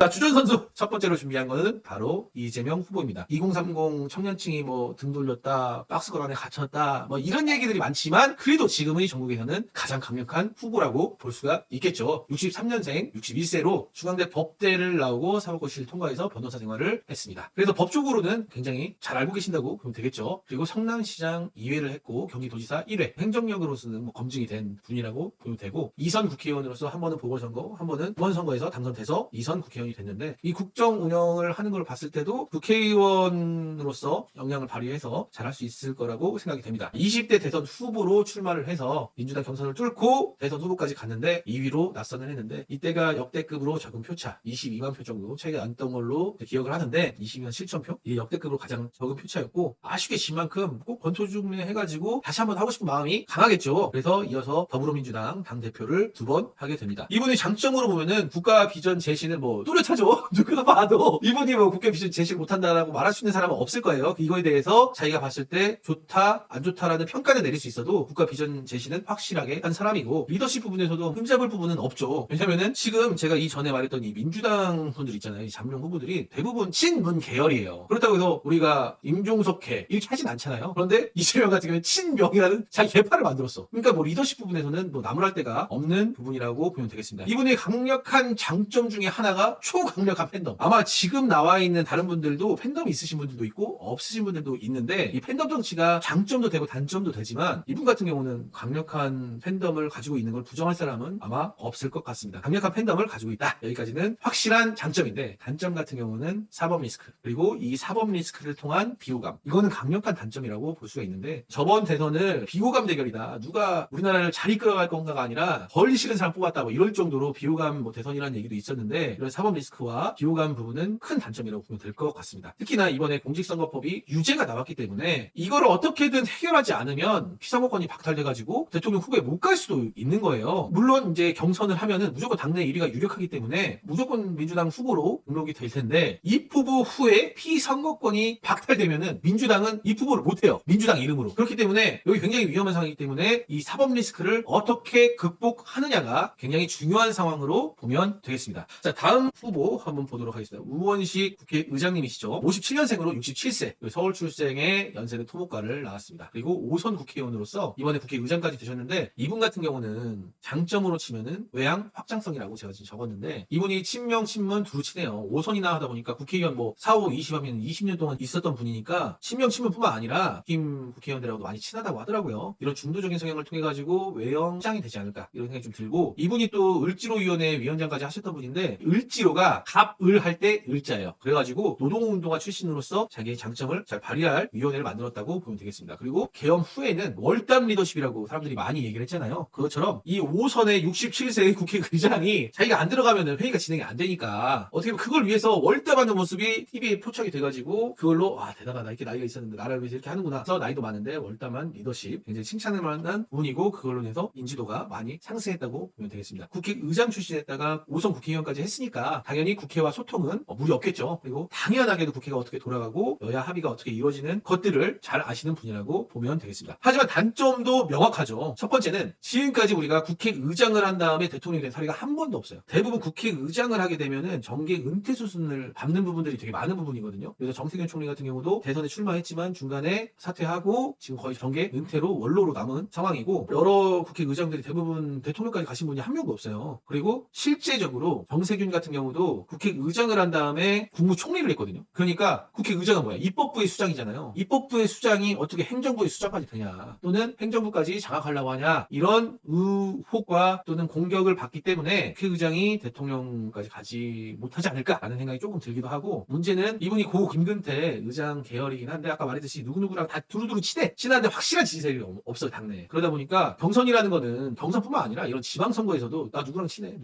자, 주전 선수 첫 번째로 준비한 거는 바로 이재명 후보입니다. 2030 청년층이 뭐 등 돌렸다, 박스권 안에 갇혔다, 뭐 이런 얘기들이 많지만 그래도 지금의 전국에서는 가장 강력한 후보라고 볼 수가 있겠죠. 63년생, 61세로 중앙대 법대를 나오고 사법고시를 통과해서 변호사 생활을 했습니다. 그래서 법적으로는 굉장히 잘 알고 계신다고 보면 되겠죠. 그리고 성남시장 2회를 했고 경기도지사 1회, 행정력으로서는 뭐 검증이 된 분이라고 보면 되고 2선 국회의원으로서 한 번은 보궐선거, 한 번은 이번선거에서 당선돼서 2선 국회의원이 됐는데 이 국정 운영을 하는 걸 봤을 때도 국회의원으로서 역량을 발휘해서 잘할 수 있을 거라고 생각이 됩니다. 20대 대선 후보로 출마를 해서 민주당 경선을 뚫고 대선 후보까지 갔는데 2위로 낙선을 했는데 이때가 역대급으로 적은 표차 22만 표 정도 차이가 났던 걸로 기억을 하는데 22만 7천 표? 이게 역대급으로 가장 적은 표차였고 아쉽게 진 만큼 꼭 권투중례 해가지고 다시 한번 하고 싶은 마음이 강하겠죠. 그래서 이어서 더불어민주당 당대표를 2번 하게 됩니다. 이분의 장점으로 보면은 국가 비전 제시는 뭐 뚜렷하죠. 누가 봐도 이분이 뭐 국가 비전 제시를 못한다라고 말할 수 있는 사람은 없을 거예요. 이거에 대해서 자기가 봤을 때 좋다 안 좋다라는 평가는 내릴 수 있어도 국가 비전 제시는 확실하게 한 사람이고 리더십 부분에서도 흠잡을 부분은 없죠. 왜냐면은 지금 제가 이전에 말했던 이 민주당 분들 있잖아요. 이 잠룡 후보들이 대부분 친문 계열이에요. 그렇다고 해서 우리가 임종석회 이렇게 하진 않잖아요. 그런데 이재명 같은 경우는 친명이라는 자기 계파를 만들었어. 그러니까 뭐 리더십 부분에서는 뭐 나무랄 데가 없는 부분이라고 보면 되겠습니다. 이분의 강력한 장점 중에 하나가 초강력한 팬덤. 아마 지금 나와 있는 다른 분들도 팬덤이 있으신 분들도 있고 없으신 분들도 있는데 이 팬덤 정치가 장점도 되고 단점도 되지만 이분 같은 경우는 강력한 팬덤을 가지고 있는 걸 부정할 사람은 아마 없을 것 같습니다. 강력한 팬덤을 가지고 있다. 여기까지는 확실한 장점인데 단점 같은 경우는 사법 리스크 그리고 이 사법 리스크를 통한 비호감 이거는 강력한 단점이라고 볼 수가 있는데 저번 대선을 비호감 대결이다. 누가 우리나라를 잘 이끌어갈 건가가 아니라 벌리 싫은 사람 뽑았다. 뭐 이럴 정도로 비호감 뭐 대선이라는 얘기도 있었는데 이런 사법 리스크와 비호감 부분은 큰 단점이라고 보면 될 것 같습니다. 특히나 이번에 공직선거법이 유죄가 나왔기 때문에 이거를 어떻게든 해결하지 않으면 피선거권이 박탈돼가지고 대통령 후보에 못 갈 수도 있는 거예요. 물론 이제 경선을 하면은 무조건 당내 1위가 유력하기 때문에 무조건 민주당 후보로 등록이 될 텐데 이 후보 후에 피선거권이 박탈되면은 민주당은 이 후보를 못해요. 민주당 이름으로. 그렇기 때문에 여기 굉장히 위험한 상황이기 때문에 이 사법 리스크를 어떻게 극복하느냐가 굉장히 중요한 상황으로 보면 되겠습니다. 자, 다음 후보 한번 보도록 하겠습니다. 우원식 국회의장님이시죠. 57년생으로 67세 서울 출생의 연세대 토목과를 나왔습니다. 그리고 5선 국회의원으로서 이번에 국회의장까지 되셨는데 이분 같은 경우는 장점으로 치면은 외양 확장성이라고 제가 지금 적었는데 이분이 친명 친문 두루 치네요. 5선이나 하다 보니까 국회의원 뭐 4, 5, 20 하면 20년 동안 있었던 분이니까 친명 친문뿐만 아니라 김 국회의원들하고도 많이 친하다고 하더라고요. 이런 중도적인 성향을 통해 가지고 외형 확장이 되지 않을까 이런 생각이 좀 들고 이분이 또 을지로위원회 위원장까지 하셨던 분인데 을지로가 갑을 할 때 을자예요. 그래가지고 노동운동가 출신으로서 자기의 장점을 잘 발휘할 위원회를 만들었다고 보면 되겠습니다. 그리고 개엄 후에는 월담 리더십이라고 사람들이 많이 얘기를 했잖아요. 그것처럼 이 5선의 67세의 국회의장이 자기가 안 들어가면 회의가 진행이 안 되니까 어떻게 보면 그걸 위해서 월담하는 모습이 TV에 포착이 돼가지고 그걸로 와 대단하다 이렇게 나이가 있었는데 나라를 위해서 이렇게 하는구나. 그래서 나이도 많은데 월담한 리더십 굉장히 칭찬할 만한 분이고 그걸로 인해서 인지도가 많이 상승했다고 보면 되겠습니다. 국회의장 출신에다가 5선 국회의원까지 했으니까 당연히 국회와 소통은 무리 없겠죠. 그리고 당연하게도 국회가 어떻게 돌아가고 여야 합의가 어떻게 이루어지는 것들을 잘 아시는 분이라고 보면 되겠습니다. 하지만 단점도 명확하죠. 첫 번째는 지금까지 우리가 국회의장을 한 다음에 대통령이 된 사례가 한 번도 없어요. 대부분 국회의장을 하게 되면은 정계 은퇴 수순을 밟는 부분들이 되게 많은 부분이거든요. 그래서 정세균 총리 같은 경우도 대선에 출마했지만 중간에 사퇴하고 지금 거의 정계 은퇴로 원로로 남은 상황이고 여러 국회의장들이 대부분 대통령까지 가신 분이 한 명도 없어요. 그리고 실제적으로 정세균 같은 경우도 국회의장을 한 다음에 국무총리를 했거든요. 그러니까 국회의장은 뭐야? 입법부의 수장이잖아요. 입법부의 수장이 어떻게 행정부의 수장까지 되냐 또는 행정부까지 장악하려고 하냐 이런 의혹과 또는 공격을 받기 때문에 국회의장이 대통령까지 가지 못하지 않을까라는 생각이 조금 들기도 하고 문제는 이분이 고 김근태 의장 계열이긴 한데 아까 말했듯이 누구누구랑 다 두루두루 친한데 확실한 지지세력이 없어요 당내에. 그러다 보니까 경선이라는 거는 경선뿐만 아니라 이런 지방선거에서도 나 누구랑 친해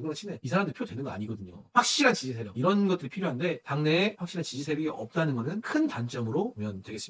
이 사람들 표 되는 거 아니거든요. 확실한 지지세력 이런 것들이 필요한데 당내에 확실한 지지세력이 없다는 거는 큰 단점으로 보면 되겠습니다.